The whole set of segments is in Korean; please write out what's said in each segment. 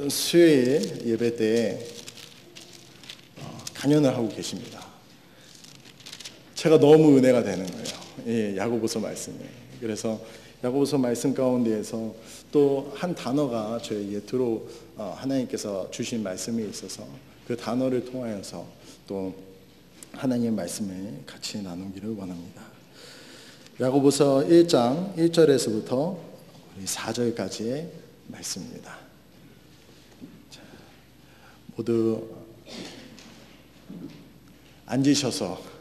수요일 예배 때 강연을 하고 계십니다. 제가 너무 은혜가 되는 거예요. 야고보서 말씀이. 그래서 야고보서 말씀 가운데에서 또 한 단어가 저에게 하나님께서 주신 말씀이 있어서 그 단어를 통하여서 또 하나님의 말씀을 같이 나누기를 원합니다. 야고보서 1장 1절에서부터 4절까지의 말씀입니다. 자, 모두 앉으셔서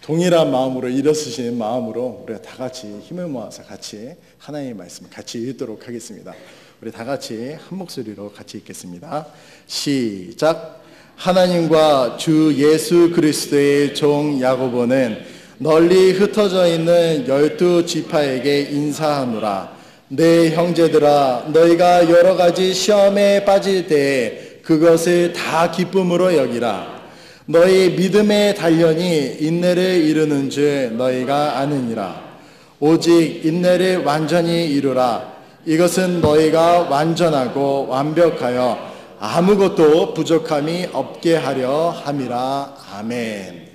동일한 마음으로 일어서시는 마음으로 우리가 다 같이 힘을 모아서 같이 하나님의 말씀 같이 읽도록 하겠습니다. 우리 다 같이 한 목소리로 같이 읽겠습니다. 시작. 하나님과 주 예수 그리스도의 종 야고보는 널리 흩어져 있는 12지파에게 인사하노라. 내 형제들아, 너희가 여러 가지 시험에 빠질 때에 그것을 다 기쁨으로 여기라. 너희 믿음의 단련이 인내를 이루는 줄 너희가 아느니라. 오직 인내를 완전히 이루라. 이것은 너희가 완전하고 완벽하여 아무것도 부족함이 없게 하려 함이라. 아멘.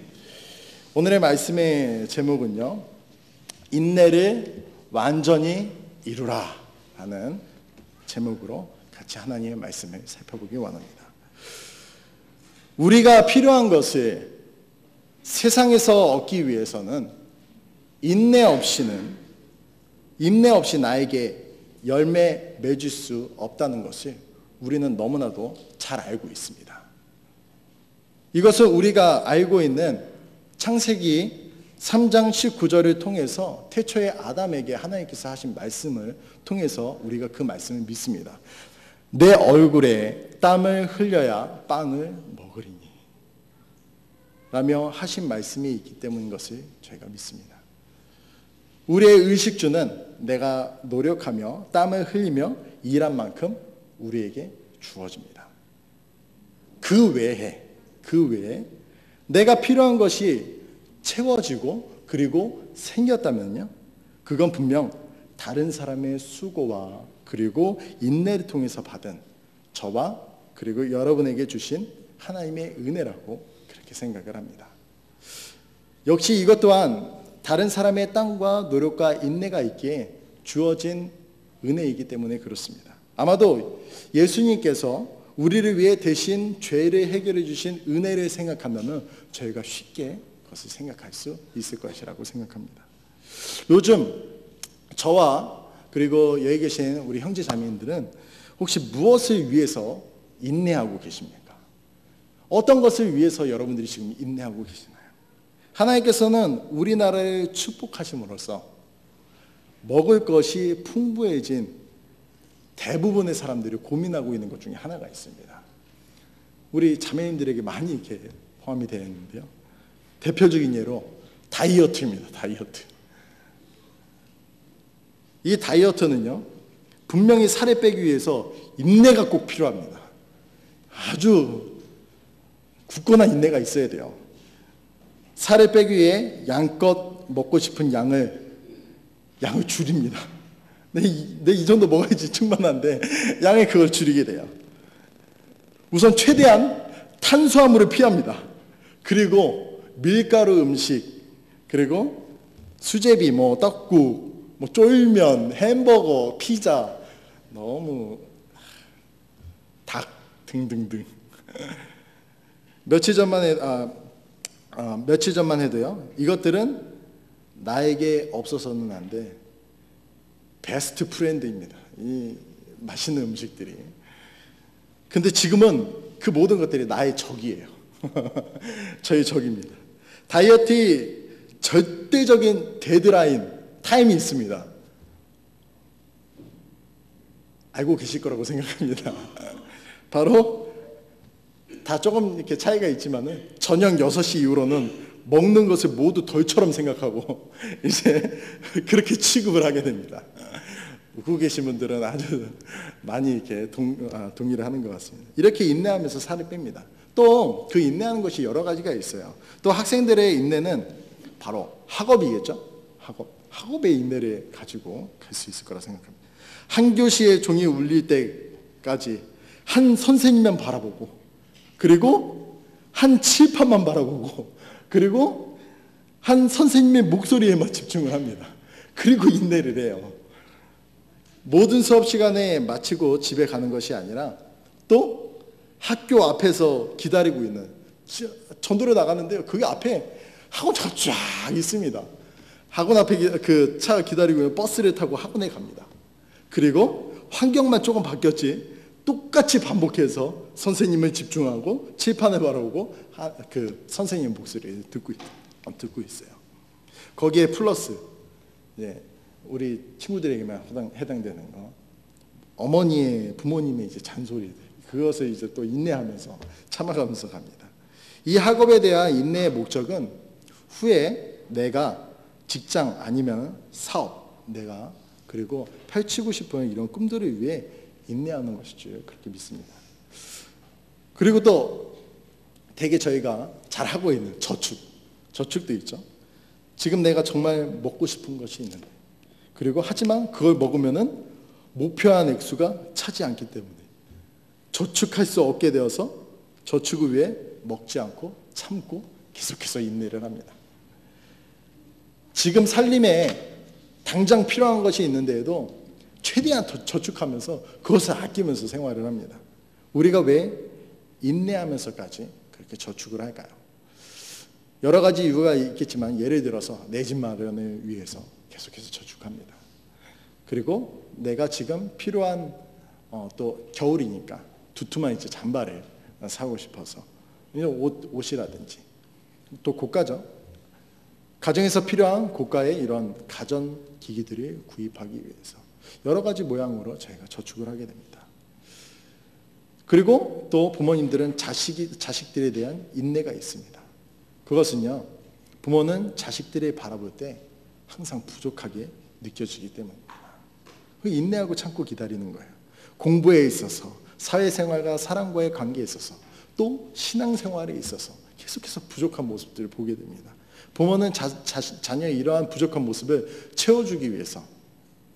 오늘의 말씀의 제목은요, 인내를 완전히 이루라 하는 제목으로 같이 하나님의 말씀을 살펴보기 원합니다. 우리가 필요한 것을 세상에서 얻기 위해서는 인내 없이 나에게 열매 맺을 수 없다는 것을 우리는 너무나도 잘 알고 있습니다. 이것을 우리가 알고 있는 창세기 3장 19절을 통해서 태초에 아담에게 하나님께서 하신 말씀을 통해서 우리가 그 말씀을 믿습니다. 내 얼굴에 땀을 흘려야 빵을 먹으리니 라며 하신 말씀이 있기 때문인 것을 저희가 믿습니다. 우리의 의식주는 내가 노력하며 땀을 흘리며 일한 만큼 우리에게 주어집니다. 그 외에 내가 필요한 것이 채워지고 그리고 생겼다면요, 그건 분명 다른 사람의 수고와 그리고 인내를 통해서 받은 저와 그리고 여러분에게 주신 하나님의 은혜라고 그렇게 생각을 합니다. 역시 이것 또한 다른 사람의 땀과 노력과 인내가 있기에 주어진 은혜이기 때문에 그렇습니다. 아마도 예수님께서 우리를 위해 대신 죄를 해결해 주신 은혜를 생각하면 저희가 쉽게 그것을 생각할 수 있을 것이라고 생각합니다. 요즘 저와 그리고 여기 계신 우리 형제 자매님들은 혹시 무엇을 위해서 인내하고 계십니까? 어떤 것을 위해서 여러분들이 지금 인내하고 계시나요? 하나님께서는 우리나라를 축복하심으로써 먹을 것이 풍부해진 대부분의 사람들이 고민하고 있는 것 중에 하나가 있습니다. 우리 자매님들에게 많이 이렇게 포함이 되어 있는데요. 대표적인 예로 다이어트입니다. 다이어트. 이 다이어트는요, 분명히 살을 빼기 위해서 인내가 꼭 필요합니다. 아주 굳건한 인내가 있어야 돼요. 살을 빼기 위해 양껏 먹고 싶은 양을 줄입니다. 이 정도 먹어야지 충분한데 양이 그걸 줄이게 돼요. 우선 최대한 탄수화물을 피합니다. 그리고 밀가루 음식, 그리고 수제비, 떡국, 쫄면, 햄버거, 피자, 너무 닭 등등등. 며칠 전만 해도요, 이것들은 나에게 없어서는 안 돼. 베스트 프렌드입니다. 이 맛있는 음식들이. 근데 지금은 그 모든 것들이 나의 적이에요. 저의 적입니다. 다이어트 절대적인 데드라인, 타임이 있습니다. 알고 계실 거라고 생각합니다. 바로 다 조금 이렇게 차이가 있지만은 저녁 6시 이후로는 먹는 것을 모두 덜처럼 생각하고 이제 그렇게 취급을 하게 됩니다. 웃고 계신 분들은 아주 많이 이렇게 동의를 하는 것 같습니다. 이렇게 인내하면서 살을 뺍니다. 또 그 인내하는 것이 여러 가지가 있어요. 또 학생들의 인내는 바로 학업이겠죠. 학업의 인내를 가지고 갈 수 있을 거라 생각합니다. 한 교시의 종이 울릴 때까지 한 선생님만 바라보고, 그리고 한 칠판만 바라보고, 그리고 한 선생님의 목소리에만 집중을 합니다. 그리고 인내를 해요. 모든 수업 시간에 마치고 집에 가는 것이 아니라 또 학교 앞에서 기다리고 있는, 전도를 나가는데요, 그 앞에 학원차가 쫙 있습니다. 학원 앞에 그 차 기다리고 있는 버스를 타고 학원에 갑니다. 그리고 환경만 조금 바뀌었지 똑같이 반복해서 선생님을 집중하고 칠판을 바라보고 그 선생님의 목소리를 듣고 있어요. 거기에 플러스 우리 친구들에게만 해당되는 거, 부모님의 이제 잔소리들, 그것을 이제 또 인내하면서 참아가면서 갑니다. 이 학업에 대한 인내의 목적은 후에 내가 직장 아니면 사업, 내가 그리고 펼치고 싶은 이런 꿈들을 위해 인내하는 것이죠. 그렇게 믿습니다. 그리고 또 되게 저희가 잘하고 있는 저축도 있죠. 지금 내가 정말 먹고 싶은 것이 있는데, 그리고 하지만 그걸 먹으면은 목표한 액수가 차지 않기 때문에 저축할 수 없게 되어서 저축을 위해 먹지 않고 참고 계속해서 인내를 합니다. 지금 살림에 당장 필요한 것이 있는데도 최대한 저축하면서 그것을 아끼면서 생활을 합니다. 우리가 왜 인내하면서까지 그렇게 저축을 할까요? 여러 가지 이유가 있겠지만, 예를 들어서 내 집 마련을 위해서 계속해서 저축합니다. 그리고 내가 지금 필요한 또 겨울이니까 두툼한 이제 잠바를 사고 싶어서, 옷이라든지 또 고가죠. 가정에서 필요한 고가의 이런 가전기기들을 구입하기 위해서 여러 가지 모양으로 저희가 저축을 하게 됩니다. 그리고 또 부모님들은 자식들에 대한 인내가 있습니다. 그것은요, 부모는 자식들을 바라볼 때 항상 부족하게 느껴지기 때문입니다. 인내하고 참고 기다리는 거예요. 공부에 있어서, 사회생활과 사람과의 관계에 있어서, 또 신앙생활에 있어서 계속해서 부족한 모습들을 보게 됩니다. 부모는 자녀의 이러한 부족한 모습을 채워주기 위해서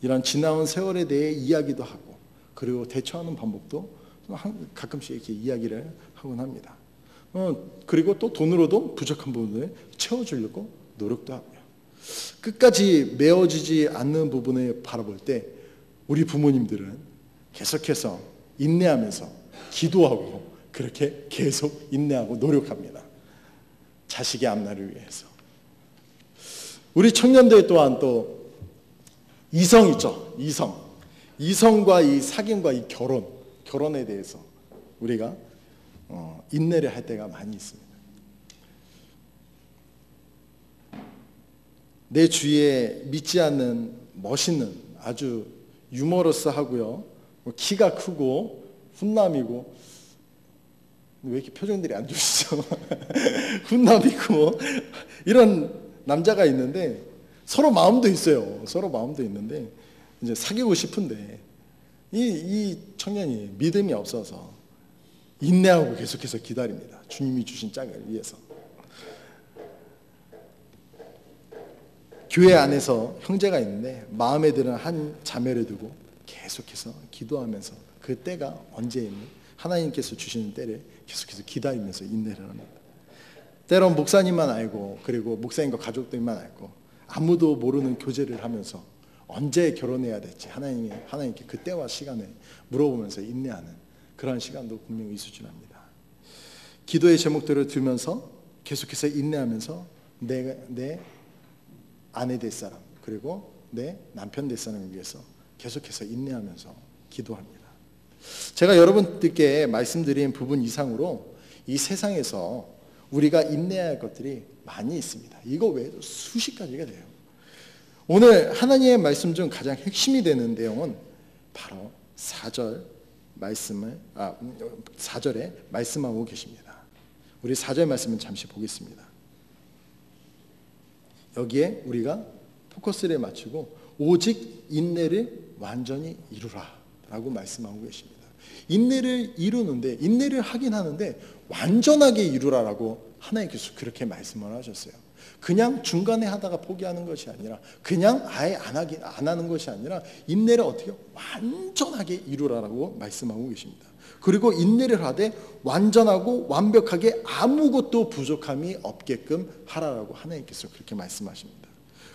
이런 지나온 세월에 대해 이야기도 하고, 그리고 대처하는 방법도 가끔씩 이렇게 이야기를 하곤 합니다. 그리고 또 돈으로도 부족한 부분을 채워주려고 노력도 하고요. 끝까지 메워지지 않는 부분을 바라볼 때 우리 부모님들은 계속해서 인내하면서 기도하고 그렇게 계속 인내하고 노력합니다. 자식의 앞날을 위해서. 우리 청년들 또한 또 이성 있죠. 이성과 이 사귐과 이 결혼에 대해서 우리가 인내를 할 때가 많이 있습니다. 내 주위에 믿지 않는 멋있는, 아주 유머러스하고요, 키가 크고 훈남이고, 왜 이렇게 표정들이 안 좋으시죠? 훈남이고 이런 남자가 있는데 서로 마음도 있어요. 서로 마음도 있는데 이제 사귀고 싶은데 이 청년이 믿음이 없어서 인내하고 계속해서 기다립니다. 주님이 주신 짝을 위해서. 교회 안에서 형제가 있는데 마음에 드는 한 자매를 두고 계속해서 기도하면서 그 때가 언제이니 하나님께서 주시는 때를 계속해서 기다리면서 인내를 합니다. 때론 목사님만 알고, 그리고 목사님과 가족들만 알고, 아무도 모르는 교제를 하면서 언제 결혼해야 될지 하나님께 그 때와 시간을 물어보면서 인내하는 그런 시간도 분명히 있을 줄 압니다. 기도의 제목들을 들면서 계속해서 인내하면서 내 아내 될 사람, 그리고 내 남편 될 사람을 위해서 계속해서 인내하면서 기도합니다. 제가 여러분들께 말씀드린 부분 이상으로 이 세상에서 우리가 인내해야 할 것들이 많이 있습니다. 이거 외에도 수십 가지가 돼요. 오늘 하나님의 말씀 중 가장 핵심이 되는 내용은 바로 4절에 말씀하고 계십니다. 우리 4절 말씀을 잠시 보겠습니다. 여기에 우리가 포커스를 맞추고 오직 인내를 완전히 이루라 라고 말씀하고 계십니다. 인내를 이루는데, 인내를 하긴 하는데 완전하게 이루라라고 하나님께서 그렇게 말씀을 하셨어요. 그냥 중간에 하다가 포기하는 것이 아니라, 그냥 아예 안 하는 것이 아니라 인내를 어떻게 완전하게 이루라라고 말씀하고 계십니다. 그리고 인내를 하되 완전하고 완벽하게 아무것도 부족함이 없게끔 하라라고 하나님께서 그렇게 말씀하십니다.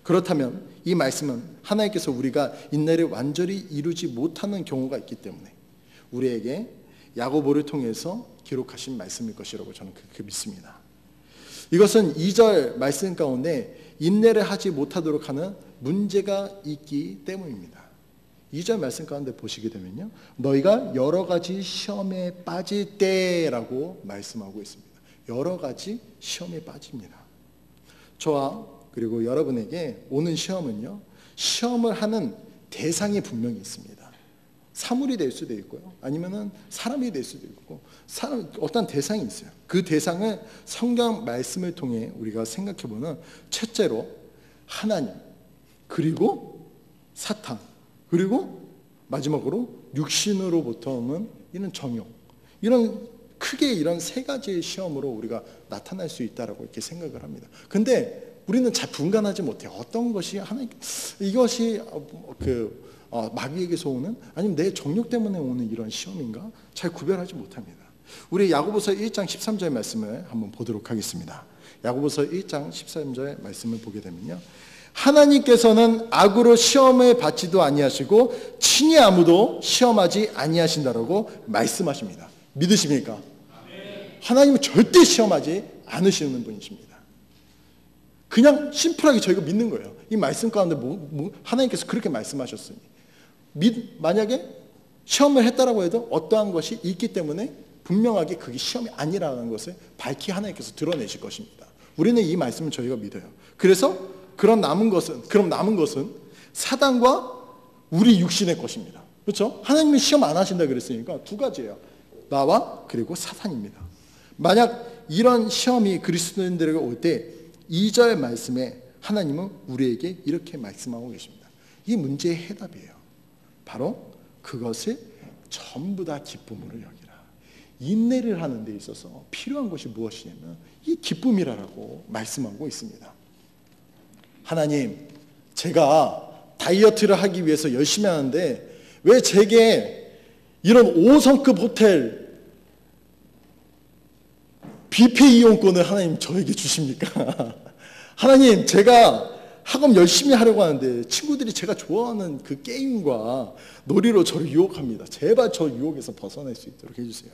그렇다면 이 말씀은 하나님께서 우리가 인내를 완전히 이루지 못하는 경우가 있기 때문에 우리에게 야고보를 통해서 기록하신 말씀일 것이라고 저는 그렇게 믿습니다. 이것은 2절 말씀 가운데 인내를 하지 못하도록 하는 문제가 있기 때문입니다. 2절 말씀 가운데 보시게 되면요, 너희가 여러 가지 시험에 빠질 때라고 말씀하고 있습니다. 여러 가지 시험에 빠집니다. 저와 그리고 여러분에게 오는 시험은요, 시험을 하는 대상이 분명히 있습니다. 사물이 될 수도 있고요, 아니면은 사람이 될 수도 있고, 어떤 대상이 있어요. 그 대상을 성경 말씀을 통해 우리가 생각해보면 첫째로 하나님, 그리고 사탄, 그리고 마지막으로 육신으로부터 오는 이런 정욕, 이런 크게 이런 세 가지의 시험으로 우리가 나타날 수 있다라고 이렇게 생각을 합니다. 근데 우리는 잘 분간하지 못해요. 어떤 것이 하나님, 이것이 마귀에게서 오는, 아니면 내 정욕 때문에 오는 이런 시험인가? 잘 구별하지 못합니다. 우리 야고보서 1장 13절 말씀을 한번 보도록 하겠습니다. 야고보서 1장 13절 말씀을 보게 되면요, 하나님께서는 악으로 시험을 받지도 아니하시고 친히 아무도 시험하지 아니하신다라고 말씀하십니다. 믿으십니까? 하나님은 절대 시험하지 않으시는 분이십니다. 그냥 심플하게 저희가 믿는 거예요. 이 말씀 가운데 하나님께서 그렇게 말씀하셨으니, 만약에 시험을 했다라고 해도 어떠한 것이 있기 때문에 분명하게 그게 시험이 아니라는 것을 밝히 하나님께서 드러내실 것입니다. 우리는 이 말씀을 저희가 믿어요. 그래서 그럼 남은 것은 사단과 우리 육신의 것입니다. 그렇죠? 하나님은 시험 안 하신다 그랬으니까 두 가지예요. 나와 그리고 사탄입니다. 만약 이런 시험이 그리스도인들에게 올 때 2절 말씀에 하나님은 우리에게 이렇게 말씀하고 계십니다. 이 문제의 해답이에요. 바로 그것을 전부 다 기쁨으로 여기라. 인내를 하는 데 있어서 필요한 것이 무엇이냐면 이 기쁨이라고 말씀하고 있습니다. 하나님, 제가 다이어트를 하기 위해서 열심히 하는데 왜 제게 이런 5성급 호텔 뷔페 이용권을 하나님 저에게 주십니까? 하나님, 제가 학업 열심히 하려고 하는데 친구들이 제가 좋아하는 그 게임과 놀이로 저를 유혹합니다. 제발 저 유혹에서 벗어날 수 있도록 해주세요.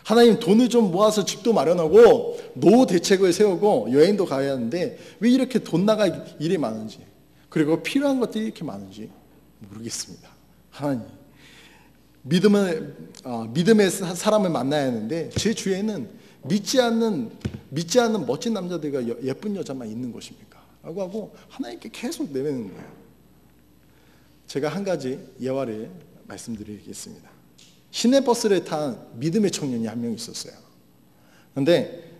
하나님, 돈을 좀 모아서 집도 마련하고 노후 대책을 세우고 여행도 가야 하는데 왜 이렇게 돈 나갈 일이 많은지, 그리고 필요한 것들이 이렇게 많은지 모르겠습니다. 하나님, 믿음의 사람을 만나야 하는데 제 주위에는 믿지 않는 멋진 남자들과 예쁜 여자만 있는 것입니까? 라고 하고 하나님께 계속 내뱉는 거예요. 제가 한 가지 예화를 말씀드리겠습니다. 시내버스를 탄 믿음의 청년이 한 명 있었어요. 그런데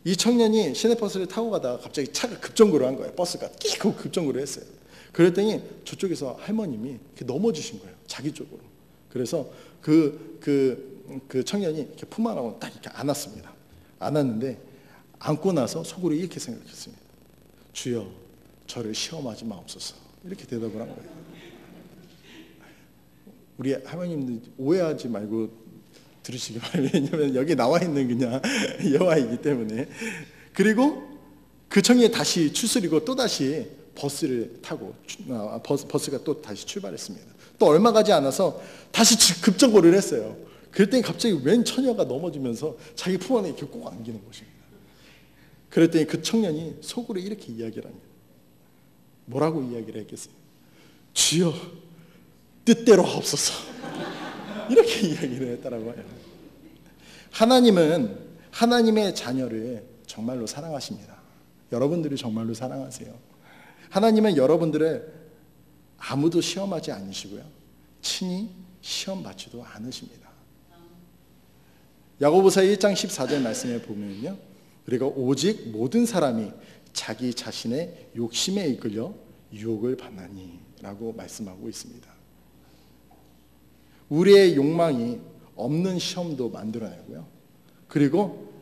이 청년이 시내버스를 타고 가다가 갑자기 차가 급정거를 한 거예요. 버스가 끼고 급정거를 했어요. 그랬더니 저쪽에서 할머님이 이렇게 넘어지신 거예요. 자기 쪽으로. 그래서 그 청년이 이렇게 품 안하고 딱 이렇게 안았습니다. 안았는데 안고 나서 속으로 이렇게 생각했습니다. 주여, 저를 시험하지 마옵소서. 이렇게 대답을 한 거예요. 우리 할머님들 오해하지 말고 들으시기 바랍니다. 왜냐하면 여기 나와 있는 그냥 예화이기 때문에. 그리고 그 청년이 다시 추스리고 또다시 버스를 타고 버스가 또 다시 출발했습니다. 또 얼마 가지 않아서 다시 급정거를 했어요. 그랬더니 갑자기 웬 처녀가 넘어지면서 자기 품 안에 이렇게 꼭 안기는 것입니다. 그랬더니 그 청년이 속으로 이렇게 이야기를 합니다. 뭐라고 이야기를 했겠어요? 주여, 뜻대로 하옵소서. 이렇게 이야기를 했다라고 해요. 하나님은 하나님의 자녀를 정말로 사랑하십니다. 여러분들이 정말로 사랑하세요. 하나님은 여러분들을 아무도 시험하지 않으시고요, 친히 시험 받지도 않으십니다. 야고보서 1장 14절 말씀에 보면요, 그리고 오직 모든 사람이 자기 자신의 욕심에 이끌려 유혹을 받나니 라고 말씀하고 있습니다. 우리의 욕망이 없는 시험도 만들어내고요, 그리고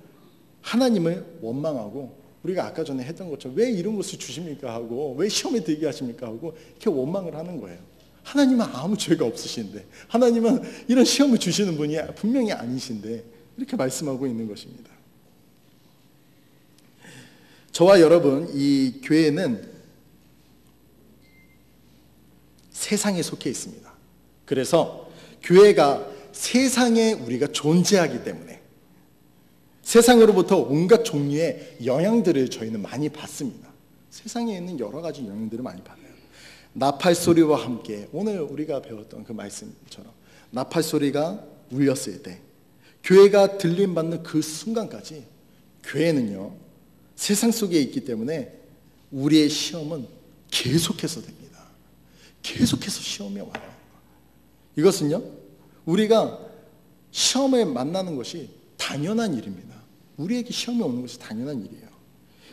하나님을 원망하고, 우리가 아까 전에 했던 것처럼 왜 이런 것을 주십니까 하고, 왜 시험에 들게 하십니까 하고 이렇게 원망을 하는 거예요. 하나님은 아무 죄가 없으신데, 하나님은 이런 시험을 주시는 분이 분명히 아니신데 이렇게 말씀하고 있는 것입니다. 저와 여러분, 이 교회는 세상에 속해 있습니다. 그래서 교회가 세상에 우리가 존재하기 때문에 세상으로부터 온갖 종류의 영향들을 저희는 많이 받습니다. 세상에 있는 여러 가지 영향들을 많이 받아요. 나팔 소리와 함께, 오늘 우리가 배웠던 그 말씀처럼 나팔 소리가 울렸을 때 교회가 들림받는 그 순간까지 교회는요, 세상 속에 있기 때문에 우리의 시험은 계속해서 됩니다. 계속해서 시험이 와요. 이것은요, 우리가 시험에 만나는 것이 당연한 일입니다. 우리에게 시험이 오는 것이 당연한 일이에요.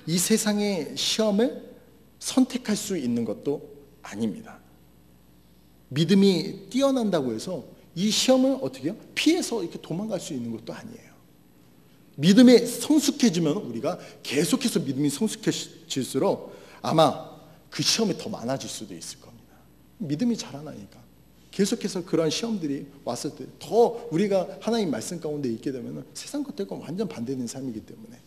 이 세상의 시험을 선택할 수 있는 것도 아닙니다. 믿음이 뛰어난다고 해서 이 시험을 어떻게 해요? 피해서 이렇게 도망갈 수 있는 것도 아니에요. 믿음이 성숙해지면 우리가 계속해서 믿음이 성숙해질수록 아마 그 시험이 더 많아질 수도 있을 겁니다. 믿음이 자라나니까 계속해서 그런 시험들이 왔을 때 더 우리가 하나님 말씀 가운데 있게 되면 세상 것들과 완전 반대되는 삶이기 때문에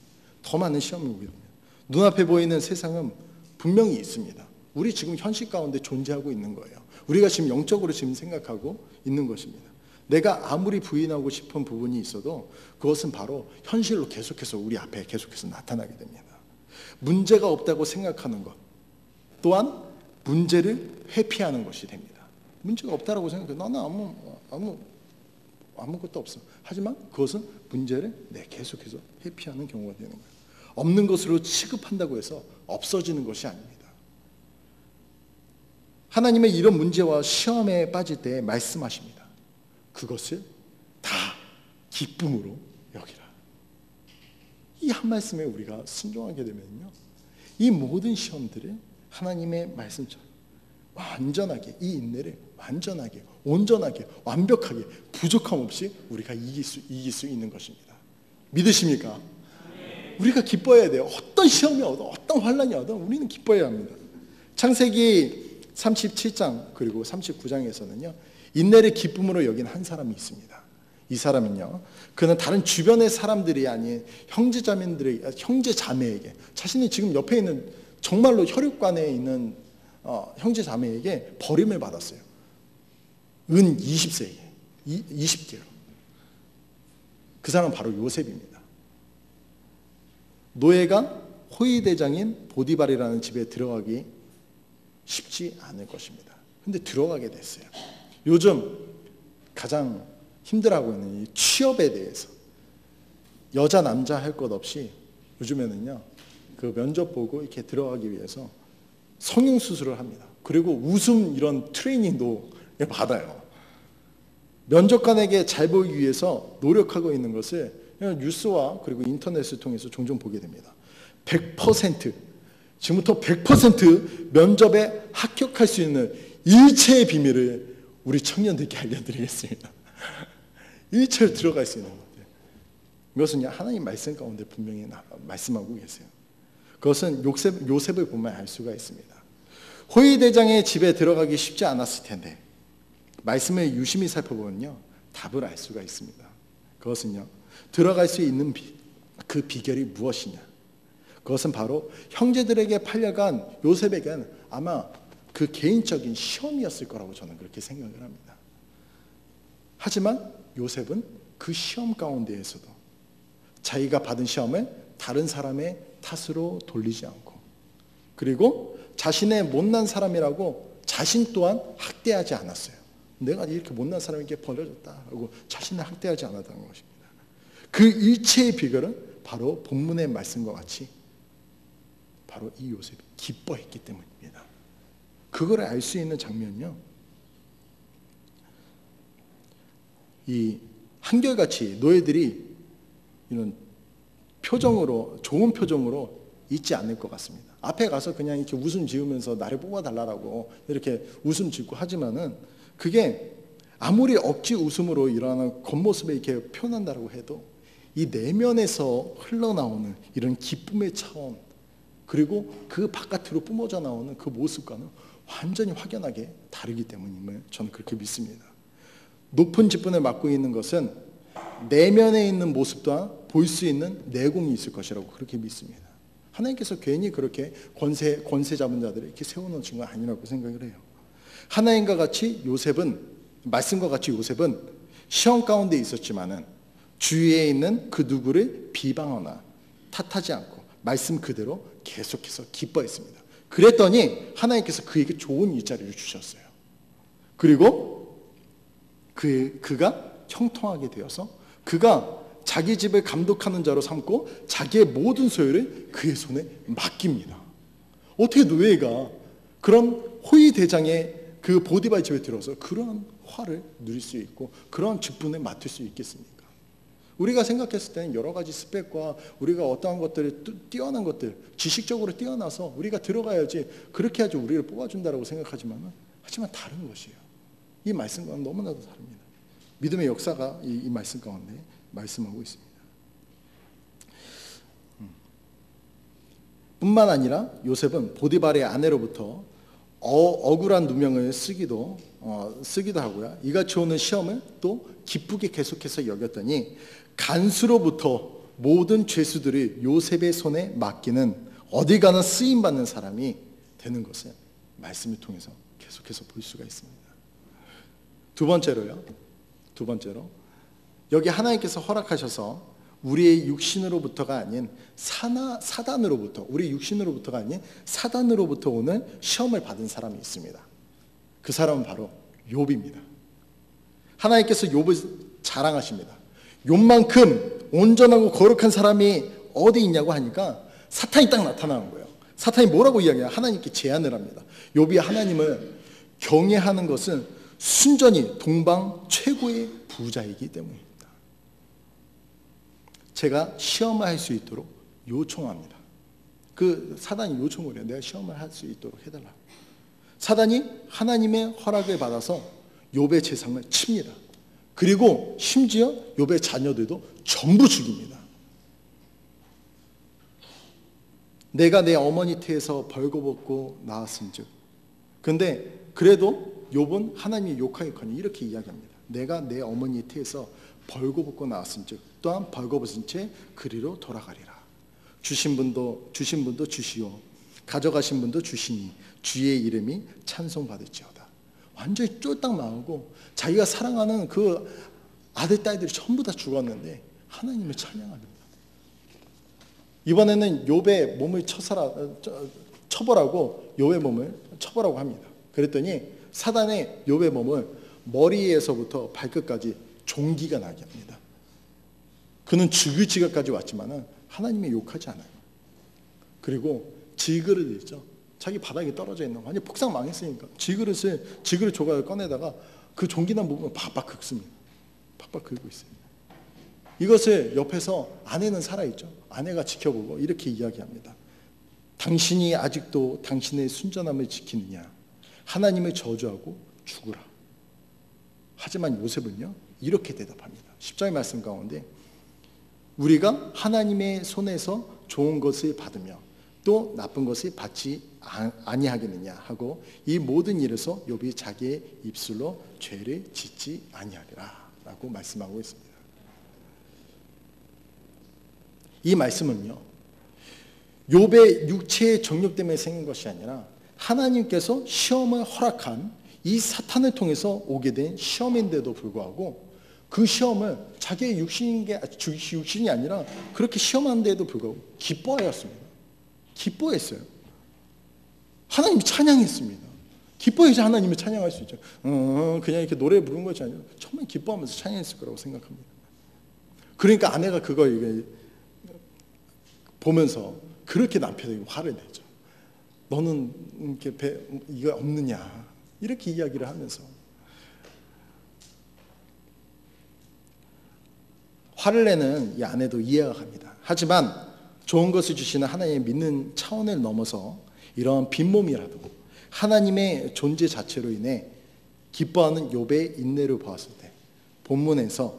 더 많은 시험이 오게 됩니다. 눈앞에 보이는 세상은 분명히 있습니다. 우리 지금 현실 가운데 존재하고 있는 거예요. 우리가 지금 영적으로 지금 생각하고 있는 것입니다. 내가 아무리 부인하고 싶은 부분이 있어도 그것은 바로 현실로 계속해서 우리 앞에 계속해서 나타나게 됩니다. 문제가 없다고 생각하는 것 또한 문제를 회피하는 것이 됩니다. 문제가 없다라고 생각해. 나는 아무것도 없어. 하지만 그것은 문제를 계속해서 회피하는 경우가 되는 거예요. 없는 것으로 취급한다고 해서 없어지는 것이 아닙니다. 하나님의 이런 문제와 시험에 빠질 때 말씀하십니다. 그것을 다 기쁨으로 여기라. 이 한 말씀에 우리가 순종하게 되면요, 이 모든 시험들을 하나님의 말씀처럼 완전하게, 이 인내를 완전하게, 온전하게, 완벽하게, 부족함 없이 우리가 이길 수 있는 것입니다. 믿으십니까? 우리가 기뻐해야 돼요. 어떤 시험이 오든 어떤 환난이 오든 우리는 기뻐해야 합니다. 창세기 37장 그리고 39장에서는요, 인내를 기쁨으로 여긴 한 사람이 있습니다. 이 사람은요, 그는 다른 주변의 사람들이 아닌 형제자매에게, 자신이 지금 옆에 있는 정말로 혈육관에 있는 형제자매에게 버림을 받았어요. 은 20세기, 20개로. 그 사람은 바로 요셉입니다. 노예가 호위대장인 보디발이라는 집에 들어가기 쉽지 않을 것입니다. 근데 들어가게 됐어요. 요즘 가장 힘들어하고 있는 이 취업에 대해서 여자 남자 할 것 없이 요즘에는요, 그 면접 보고 이렇게 들어가기 위해서 성형 수술을 합니다. 그리고 웃음 이런 트레이닝도 받아요. 면접관에게 잘 보이기 위해서 노력하고 있는 것을 뉴스와 그리고 인터넷을 통해서 종종 보게 됩니다. 100%, 지금부터 100% 면접에 합격할 수 있는 일체의 비밀을 우리 청년들께 알려드리겠습니다. 일체로 들어갈 수 있는 것들. 이것은 하나님 말씀 가운데 분명히 말씀하고 계세요. 그것은 요셉을 보면 알 수가 있습니다. 호위대장의 집에 들어가기 쉽지 않았을 텐데 말씀을 유심히 살펴보면요, 답을 알 수가 있습니다. 그것은요, 들어갈 수 있는 그 비결이 무엇이냐? 그것은 바로 형제들에게 팔려간 요셉에게는 아마 그 개인적인 시험이었을 거라고 저는 그렇게 생각을 합니다. 하지만 요셉은 그 시험 가운데에서도 자기가 받은 시험을 다른 사람의 탓으로 돌리지 않고, 그리고 자신의 못난 사람이라고 자신 또한 학대하지 않았어요. 내가 이렇게 못난 사람에게 버려졌다 하고 자신을 학대하지 않았다는 것입니다. 그 일체의 비결은 바로 본문의 말씀과 같이 바로 이 요셉이 기뻐했기 때문입니다. 그걸 알 수 있는 장면이요, 이 한결같이 노예들이 이런 표정으로, 좋은 표정으로 있지 않을 것 같습니다. 앞에 가서 그냥 이렇게 웃음 지으면서 나를 뽑아달라고 이렇게 웃음 짓고 하지만은 그게 아무리 억지 웃음으로 일어나는 겉모습에 이렇게 표현한다고 해도 이 내면에서 흘러나오는 이런 기쁨의 차원, 그리고 그 바깥으로 뿜어져 나오는 그 모습과는 완전히 확연하게 다르기 때문임을 저는 그렇게 믿습니다. 높은 직분을 맡고 있는 것은 내면에 있는 모습 또한 볼 수 있는 내공이 있을 것이라고 그렇게 믿습니다. 하나님께서 괜히 그렇게 권세 잡은 자들을 이렇게 세워놓으신 건 아니라고 생각을 해요. 하나님과 같이 요셉은, 말씀과 같이 요셉은 시험 가운데 있었지만은 주위에 있는 그 누구를 비방하거나 탓하지 않고 말씀 그대로 계속해서 기뻐했습니다. 그랬더니 하나님께서 그에게 좋은 일자리를 주셨어요. 그리고 그가 형통하게 되어서 그가 자기 집을 감독하는 자로 삼고 자기의 모든 소유를 그의 손에 맡깁니다. 어떻게 노예가 그런 호위 대장의 그 보디발 집에 들어서 그러한 화를 누릴 수 있고 그러한 직분을 맡을 수 있겠습니까? 우리가 생각했을 때는 여러 가지 스펙과 우리가 어떠한 것들을 뛰어난 것들, 지식적으로 뛰어나서 우리가 들어가야지, 그렇게 해야지 우리를 뽑아준다고 생각하지만 하지만 다른 것이에요. 이 말씀과는 너무나도 다릅니다. 믿음의 역사가 이 말씀 가운데 말씀하고 있습니다. 뿐만 아니라 요셉은 보디발의 아내로부터 억울한 누명을 쓰기도 하고요. 이같이 오는 시험을 또 기쁘게 계속해서 여겼더니 간수로부터 모든 죄수들이 요셉의 손에 맡기는 어디 가나 쓰임받는 사람이 되는 것을 말씀을 통해서 계속해서 볼 수가 있습니다. 두 번째로 여기 하나님께서 허락하셔서 우리의 육신으로부터가 아닌 사단으로부터, 우리 육신으로부터가 아닌 사단으로부터 오는 시험을 받은 사람이 있습니다. 그 사람은 바로 욥입니다. 하나님께서 욥을 자랑하십니다. 욥만큼 온전하고 거룩한 사람이 어디 있냐고 하니까 사탄이 딱 나타나는 거예요. 사탄이 뭐라고 이야기해요? 하나님께 제안을 합니다. 욥이 하나님을 경외하는 것은 순전히 동방 최고의 부자이기 때문입니다. 제가 시험을 할 수 있도록 요청합니다. 그 사단이 요청을 해요. 내가 시험을 할 수 있도록 해달라. 사단이 하나님의 허락을 받아서 욥의 재산을 칩니다. 그리고 심지어 욥의 자녀들도 전부 죽입니다. 내가 내 어머니 태에서 벌거벗고 나왔은즉. 근데 그래도 욥은 하나님이 욕하였거니 이렇게 이야기합니다. 내가 내 어머니 태에서 벌거벗고 나왔은즉 또한 벌거벗은 채 그리로 돌아가리라. 주신 분도 주시오, 가져가신 분도 주시니 주의 이름이 찬송받을지어다. 완전히 쫄딱 망하고 자기가 사랑하는 그 아들 딸들이 전부 다 죽었는데 하나님을 찬양합니다. 이번에는 욥의 몸을 처벌하고 욥의 몸을 처벌하고 합니다. 그랬더니 사단의 욥의 몸을 머리에서부터 발끝까지 종기가 나게 합니다. 그는 죽을 지각까지 왔지만 하나님의 욕하지 않아요. 그리고 질그릇 있죠. 자기 바닥에 떨어져 있는 거 완전 폭삭 망했으니까 질그릇 조각을 꺼내다가 그 종기난 부분을 팍팍 긁습니다. 팍팍 긁고 있어요. 이것을 옆에서 아내는 살아있죠. 아내가 지켜보고 이렇게 이야기합니다. 당신이 아직도 당신의 순전함을 지키느냐? 하나님을 저주하고 죽으라. 하지만 요셉은요 이렇게 대답합니다. 10장의 말씀 가운데 우리가 하나님의 손에서 좋은 것을 받으며 또 나쁜 것을 받지 아니하겠느냐 하고 이 모든 일에서 욥이 자기의 입술로 죄를 짓지 아니하리라 라고 말씀하고 있습니다. 이 말씀은요 욥의 육체의 정욕 때문에 생긴 것이 아니라 하나님께서 시험을 허락한 이 사탄을 통해서 오게 된 시험인데도 불구하고 그 시험을 자기의 육신이 아니라 그렇게 시험하는데도 불구하고 기뻐하였습니다. 기뻐했어요. 하나님이 찬양했습니다. 기뻐해야지 하나님이 찬양할 수 있죠. 그냥 이렇게 노래 부른 것이 아니라 정말 기뻐하면서 찬양했을 거라고 생각합니다. 그러니까 아내가 그걸 보면서 그렇게 남편에게 화를 내죠. 너는 이렇게 이거 없느냐 이렇게 이야기를 하면서 화를 내는 이 아내도 이해가 갑니다. 하지만 좋은 것을 주시는 하나님의 믿는 차원을 넘어서 이런 빈몸이라도 하나님의 존재 자체로 인해 기뻐하는 욥의 인내를 보았을 때 본문에서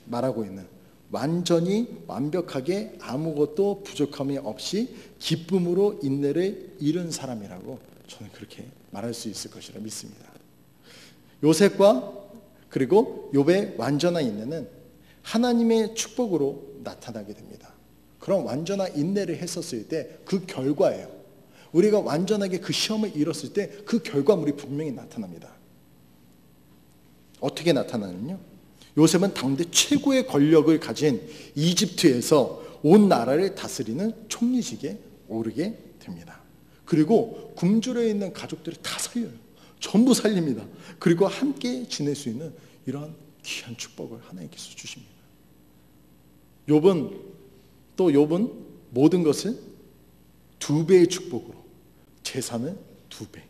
말하고 있는 완전히 완벽하게 아무것도 부족함이 없이 기쁨으로 인내를 이룬 사람이라고 저는 그렇게 말할 수 있을 것이라 믿습니다. 요셉과 그리고 욥의 완전한 인내는 하나님의 축복으로 나타나게 됩니다. 그런 완전한 인내를 했었을 때 그 결과예요. 우리가 완전하게 그 시험을 이뤘을 때 그 결과물이 분명히 나타납니다. 어떻게 나타나느냐? 요셉은 당대 최고의 권력을 가진 이집트에서 온 나라를 다스리는 총리직에 오르게 됩니다. 그리고 굶주려 있는 가족들을 다 살려요. 전부 살립니다. 그리고 함께 지낼 수 있는 이러한 귀한 축복을 하나님께서 주십니다. 욥은 모든 것을 2배의 축복으로, 재산은 2배,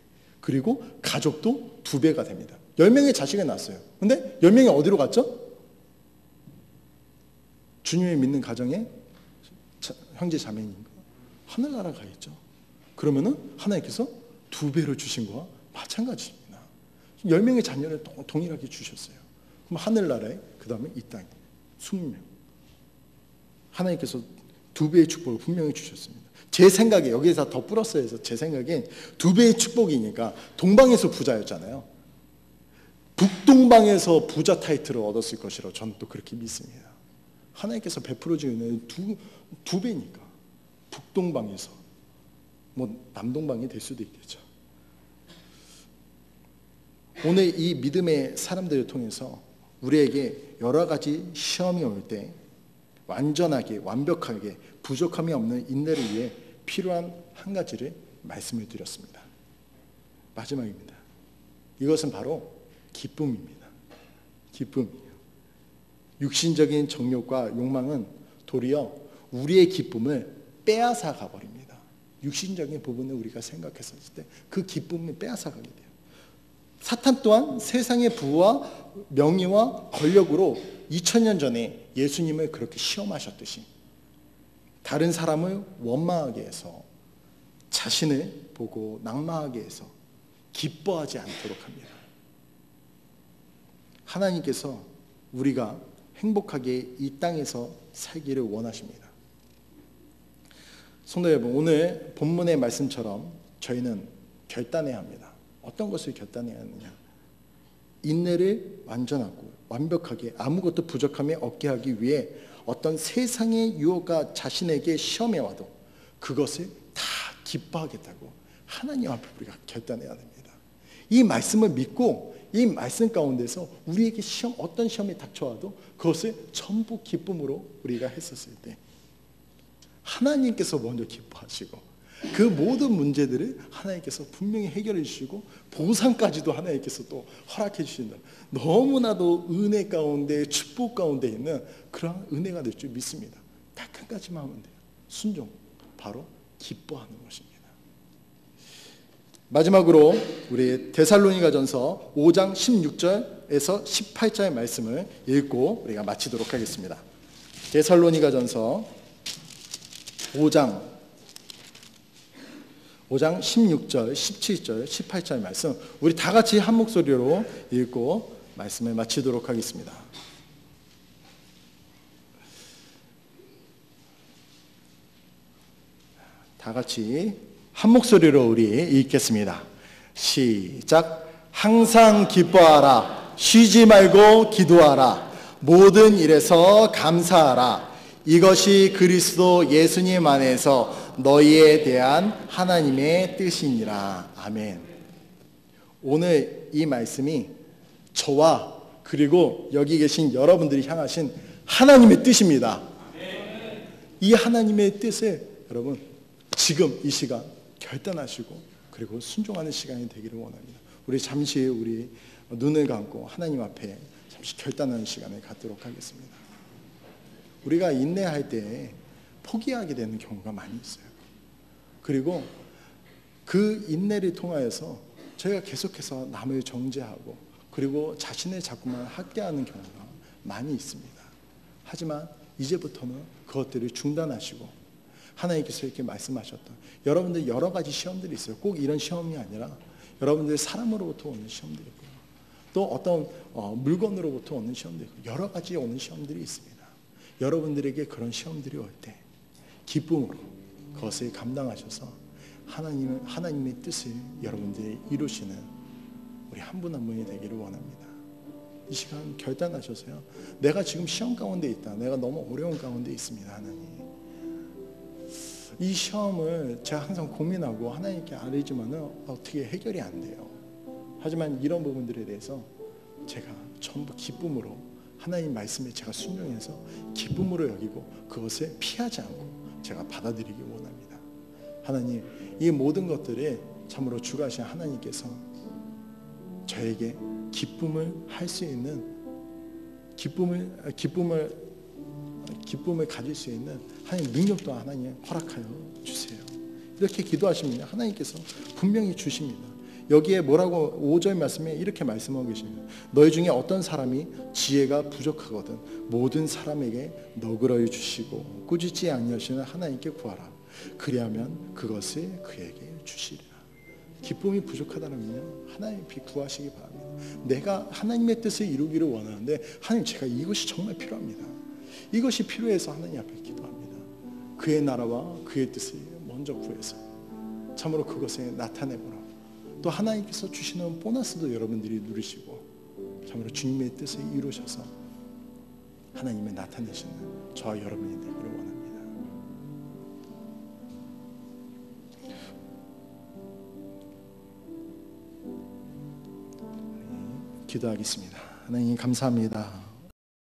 그리고 가족도 2배가 됩니다. 10명의 자식이 낳았어요. 근데 10명이 어디로 갔죠? 주님을 믿는 가정에 형제 자매인가? 하늘나라 가 있죠. 그러면은 하나님께서 2배로 주신 거와 마찬가지입니다. 10명의 자녀를 동일하게 주셨어요. 그럼 하늘나라에, 그 다음에 이 땅에 20명. 하나님께서 2배의 축복을 분명히 주셨습니다. 제 생각에, 여기서 더 플러스 해서 제 생각엔 2배의 축복이니까 동방에서 부자였잖아요. 북동방에서 부자 타이틀을 얻었을 것이라고 저는 또 그렇게 믿습니다. 하나님께서 베풀어 주는 2배니까. 북동방에서, 남동방이 될 수도 있겠죠. 오늘 이 믿음의 사람들을 통해서 우리에게 여러 가지 시험이 올 때 완전하게, 완벽하게, 부족함이 없는 인내를 위해 필요한 한 가지를 말씀을 드렸습니다. 마지막입니다. 이것은 바로 기쁨입니다. 기쁨이에요. 육신적인 정욕과 욕망은 도리어 우리의 기쁨을 빼앗아 가버립니다. 육신적인 부분을 우리가 생각했을 때 그 기쁨을 빼앗아 가게 돼요. 사탄 또한 세상의 부와 명예와 권력으로 2000년 전에 예수님을 그렇게 시험하셨듯이 다른 사람을 원망하게 해서 자신을 보고 낙마하게 해서 기뻐하지 않도록 합니다. 하나님께서 우리가 행복하게 이 땅에서 살기를 원하십니다. 성도 여러분, 오늘 본문의 말씀처럼 저희는 결단해야 합니다. 어떤 것을 결단해야 하느냐? 인내를 완전하고 완벽하게 아무것도 부족함이 없게 하기 위해 어떤 세상의 유혹가 자신에게 시험해 와도 그것을 다 기뻐하겠다고 하나님 앞에 우리가 결단해야 됩니다. 이 말씀을 믿고 이 말씀 가운데서 우리에게 어떤 시험이 닥쳐와도 그것을 전부 기쁨으로 우리가 했었을 때 하나님께서 먼저 기뻐하시고 그 모든 문제들을 하나님께서 분명히 해결해 주시고 보상까지도 하나님께서 또 허락해 주신다. 너무나도 은혜 가운데, 축복 가운데 있는 그런 은혜가 될 줄 믿습니다. 딱 한 가지만 하면 돼요. 순종, 바로 기뻐하는 것입니다. 마지막으로 우리 데살로니가전서 5장 16절에서 18절의 말씀을 읽고 우리가 마치도록 하겠습니다. 데살로니가전서 5장 16절, 17절, 18절 말씀 우리 다 같이 한 목소리로 읽고 말씀을 마치도록 하겠습니다. 다 같이 한 목소리로 우리 읽겠습니다. 시작. 항상 기뻐하라. 쉬지 말고 기도하라. 모든 일에서 감사하라. 이것이 그리스도 예수님 안에서 너희에 대한 하나님의 뜻이니라. 아멘. 오늘 이 말씀이 저와 그리고 여기 계신 여러분들이 향하신 하나님의 뜻입니다. 이 하나님의 뜻을 여러분 지금 이 시간 결단하시고 그리고 순종하는 시간이 되기를 원합니다. 우리 잠시 우리 눈을 감고 하나님 앞에 잠시 결단하는 시간을 갖도록 하겠습니다. 우리가 인내할 때 포기하게 되는 경우가 많이 있어요. 그리고 그 인내를 통하여서 저희가 계속해서 남을 정죄하고 그리고 자신을 자꾸만 학대하는 경우가 많이 있습니다. 하지만 이제부터는 그것들을 중단하시고 하나님께서 이렇게 말씀하셨던 여러분들 여러 가지 시험들이 있어요. 꼭 이런 시험이 아니라 여러분들 사람으로부터 오는 시험들이 있고요. 또 어떤 물건으로부터 오는 시험들이 있고 여러 가지 오는 시험들이 있습니다. 여러분들에게 그런 시험들이 올 때 기쁨으로 그것을 감당하셔서 하나님의 뜻을 여러분들이 이루시는 우리 한 분 한 분이 되기를 원합니다. 이 시간 결단하셔서요. 내가 지금 시험 가운데 있다. 내가 너무 어려운 가운데 있습니다. 하나님. 이 시험을 제가 항상 고민하고 하나님께 아뢰지만은 어떻게 해결이 안 돼요. 하지만 이런 부분들에 대해서 제가 전부 기쁨으로 하나님 말씀에 제가 순종해서 기쁨으로 여기고 그것을 피하지 않고 제가 받아들이기 원합니다. 하나님, 이 모든 것들을 참으로 주가신 하나님께서 저에게 기쁨을 할 수 있는 기쁨을 가질 수 있는 하나님 능력도 하나님 허락하여 주세요. 이렇게 기도하시면 하나님께서 분명히 주십니다. 여기에 뭐라고 5절 말씀에 이렇게 말씀하고 계십니다. 너희 중에 어떤 사람이 지혜가 부족하거든 모든 사람에게 너그러이 주시고 꾸짖지 아니하시는 하나님께 구하라. 그리하면 그것을 그에게 주시리라. 기쁨이 부족하다면요 하나님 구하시기 바랍니다. 내가 하나님의 뜻을 이루기를 원하는데 하나님 제가 이것이 정말 필요합니다. 이것이 필요해서 하나님 앞에 기도합니다. 그의 나라와 그의 뜻을 먼저 구해서 참으로 그것에 나타내보라. 또 하나님께서 주시는 보너스도 여러분들이 누리시고 참으로 주님의 뜻을 이루셔서 하나님의 나타내시는 저와 여러분이 되기를 원합니다. 기도하겠습니다. 하나님 감사합니다.